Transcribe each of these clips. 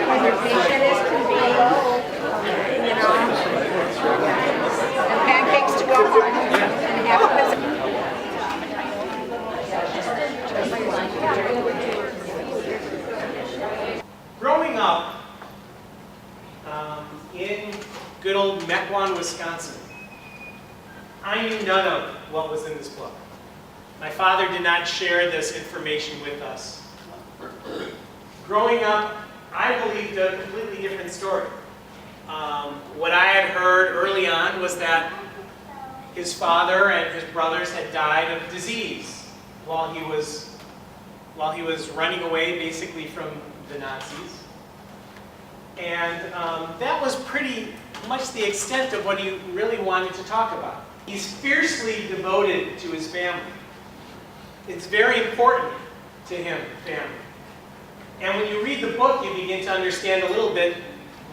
Whether patient as can be, you know, and pancakes to go home, and have a visit. Growing up in good old Mequon, Wisconsin, I knew none of what was in this book. My father did not share this information with us. Growing up, I believed a completely different story. What I had heard early on was that his father and his brothers had died of disease while he was running away basically from the Nazis. And that was pretty much the extent of what he really wanted to talk about. He's fiercely devoted to his family. It's very important to him, family. And when you read the book, you begin to understand a little bit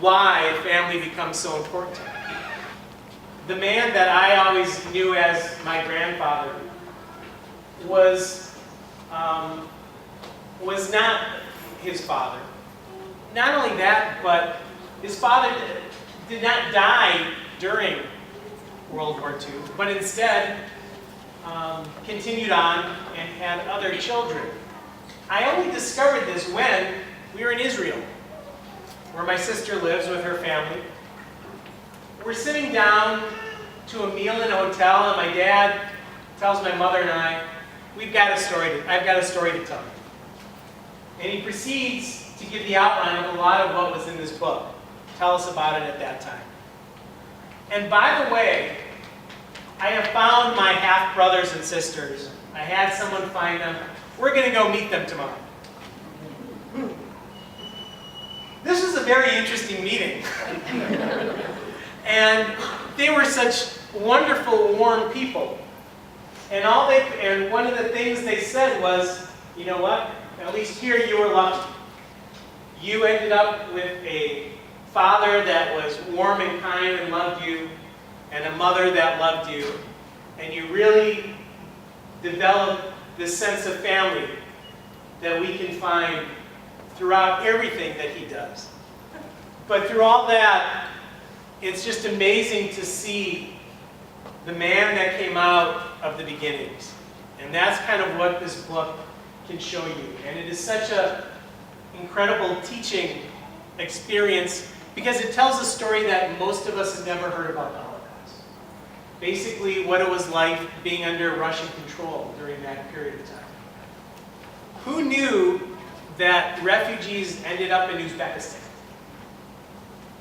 why family becomes so important to him. The man that I always knew as my grandfather was not his father. Not only that, but his father did not die during World War II, but instead continued on and had other children. I only discovered this when we were in Israel, where my sister lives with her family. We're sitting down to a meal in a hotel, and my dad tells my mother and I, I've got a story to tell you. And he proceeds to give the outline of a lot of what was in this book. Tell us about it at that time. And by the way, I have found my half-brothers and sisters. I had someone find them. We're going to go meet them tomorrow. This was a very interesting meeting. And they were such wonderful, warm people. And one of the things they said was, you know what? At least here you were lucky. You ended up with a father that was warm and kind and loved you, and a mother that loved you, and you really developed this sense of family that we can find throughout everything that he does. But through all that, it's just amazing to see the man that came out of the beginnings. And that's kind of what this book can show you. And it is such an incredible teaching experience because it tells a story that most of us have never heard about the Holocaust. Basically, what it was like being under Russian control during that period of time. Who knew that refugees ended up in Uzbekistan?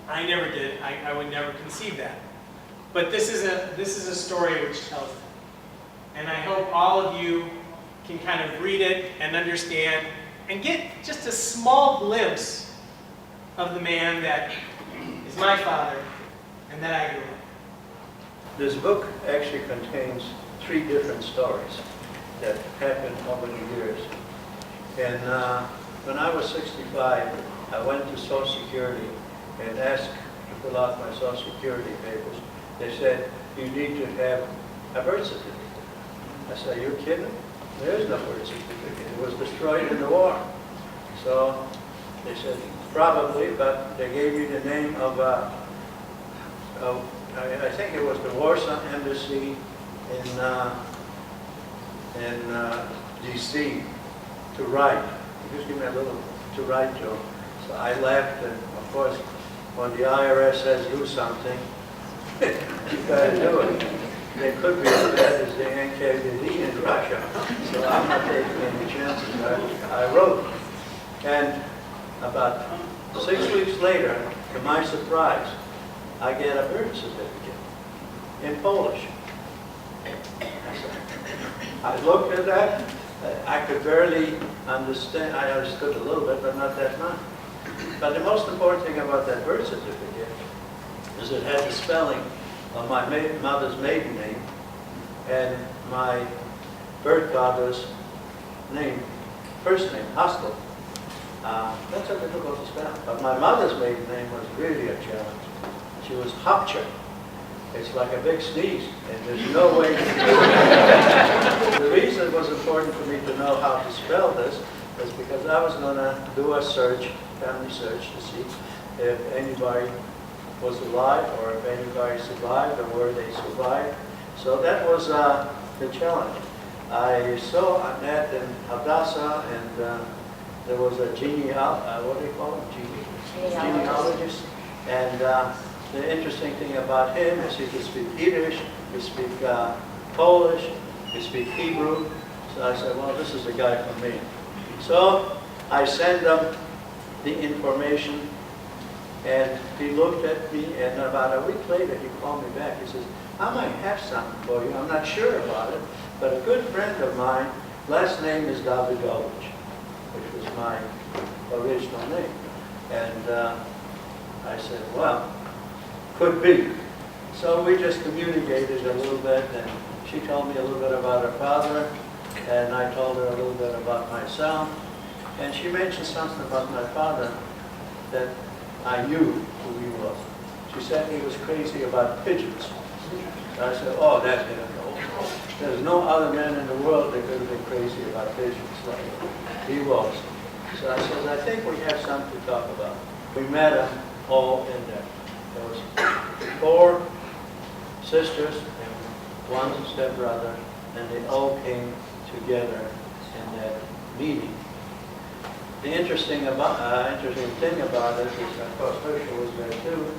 I never did. I would never conceive that. But this is a story which tells it. And I hope all of you can kind of read it and understand and get just a small glimpse of the man that is my father and that I grew up. This book actually contains 3 different stories that happened over the years. And when I was 65, I went to Social Security and asked to fill out my Social Security papers. They said, you need to have a birth certificate. I said, are you kidding? There is no birth certificate. It was destroyed in the war. So they said, probably, but they gave me the name of I think it was the Warsaw Embassy in D.C. to write. Just give me a little to write to. So I left, and of course, when the IRS says do something, you gotta do it. They could be as bad as the NKVD in Russia. So I'm not taking any chances. I wrote. And about 6 weeks later, to my surprise, I get a birth certificate in Polish. I looked at that. I could barely understand. I understood a little bit, but not that much. But the most important thing about that birth certificate is it had the spelling of my mother's maiden name and my birth father's name, first name, Hostel. That's a difficult to spell. But my mother's maiden name was really a challenge. She was Hopcher. It's like a big sneeze, and there's no way. The reason it was important for me to know how to spell this is because I was going to do a search, family search, to see if anybody was alive or if anybody survived or where they survived. So that was the challenge. I saw Annette in Hadassah, and there was a what do you call it? Genealogist. And the interesting thing about him is he could speak Yiddish, he could speak Polish, he could speak Hebrew. So I said, well, this is the guy for me. So I sent him the information, and he looked at me, and about a week later he called me back. He says, I might have something for you. I'm not sure about it, but a good friend of mine, last name is Davidovich, which was my original name. And I said, well, could be. So we just communicated a little bit, and she told me a little bit about her father, and I told her a little bit about myself. And she mentioned something about my father that I knew who he was. She said he was crazy about pigeons. I said, oh, that's it. There's no other man in the world that could have been crazy about pigeons like he was. So I said, I think we have something to talk about. We met them all in there. There was 4 sisters and 1 stepbrother, and they all came together in that meeting. The interesting thing about it is, of course, Herschel was there too,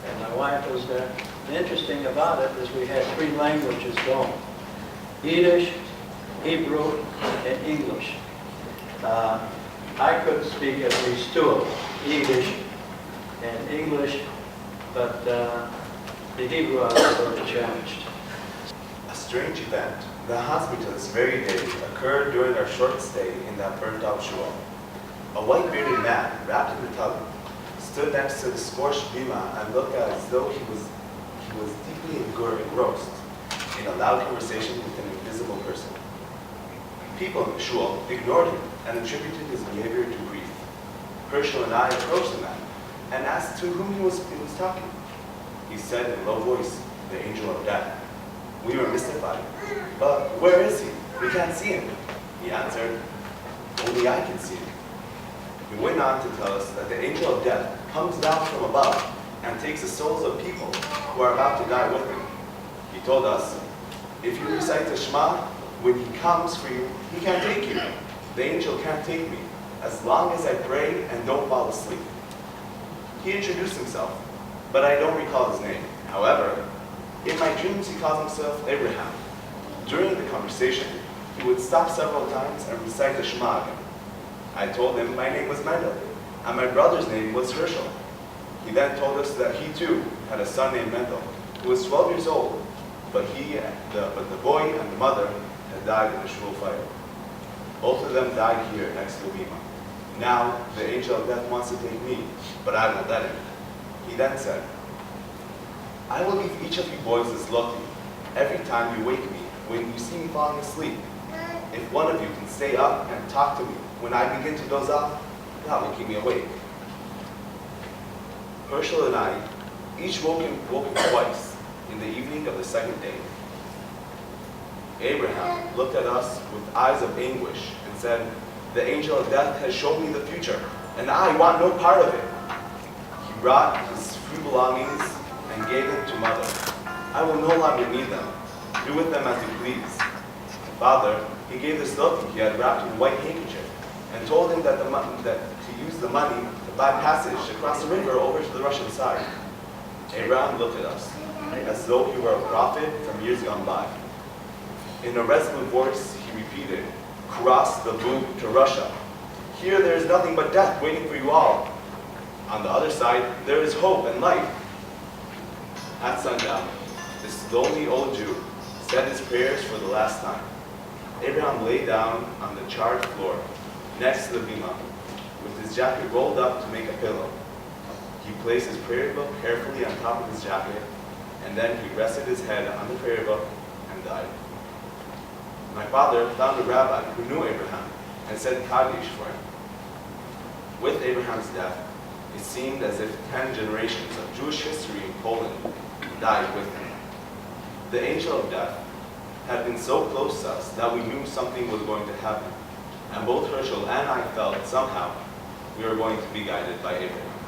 and my wife was there. The interesting about it is we had 3 languages going: Yiddish, Hebrew, and English. I could speak at least 2 of them, Yiddish and English, but the Hebrew I was sort of challenged. A strange event. The hospital this very day occurred during our short stay in that burnt-out shul. A white-bearded man, wrapped in a towel, stood next to the scorched bima and looked as though he was deeply engrossed in a loud conversation with an invisible person. People in the shul ignored him and attributed his behavior to grief. Herschel and I approached the man and asked to whom he was talking. He said in a low voice, "The angel of death." We were mystified. "But where is he? We can't see him." He answered, "Only I can see him." He went on to tell us that the angel of death comes down from above and takes the souls of people who are about to die with him. He told us, if you recite the Shema, when he comes for you, he can't take you. The angel can't take me, as long as I pray and don't fall asleep. He introduced himself, but I don't recall his name. However, in my dreams he calls himself Abraham. During the conversation, he would stop several times and recite the Shema again. I told him my name was Mendel, and my brother's name was Herschel. He then told us that he too had a son named Mendel, who was 12 years old, but the boy and the mother had died in the shul fire. Both of them died here next to Bima. Now the angel of death wants to take me, but I won't let him. He then said, "I will give each of you boys this lucky every time you wake me when you see me falling asleep. If one of you can stay up and talk to me when I begin to doze off, that will keep me awake." Herschel and I each woke him twice in the evening of the second day. Abraham looked at us with eyes of anguish and said, "The angel of death has shown me the future, and I want no part of it." He brought his few belongings and gave them to Mother. "I will no longer need them. Do with them as you please." Father, he gave this loaf he had wrapped in a white handkerchief and told him that to use the money to buy passage across the river over to the Russian side. Abraham looked at us as though he were a prophet from years gone by. In a resolute voice, he repeated, "Cross the Bug to Russia. Here there is nothing but death waiting for you all. On the other side, there is hope and life." At sundown, this lonely old Jew said his prayers for the last time. Abraham lay down on the charred floor next to the bima, with his jacket rolled up to make a pillow. He placed his prayer book carefully on top of his jacket, and then he rested his head on the prayer book and died. My father found a rabbi who knew Abraham and said Kaddish for him. With Abraham's death, it seemed as if 10 generations of Jewish history in Poland died with him. The angel of death had been so close to us that we knew something was going to happen. And both Herschel and I felt somehow we were going to be guided by Abraham.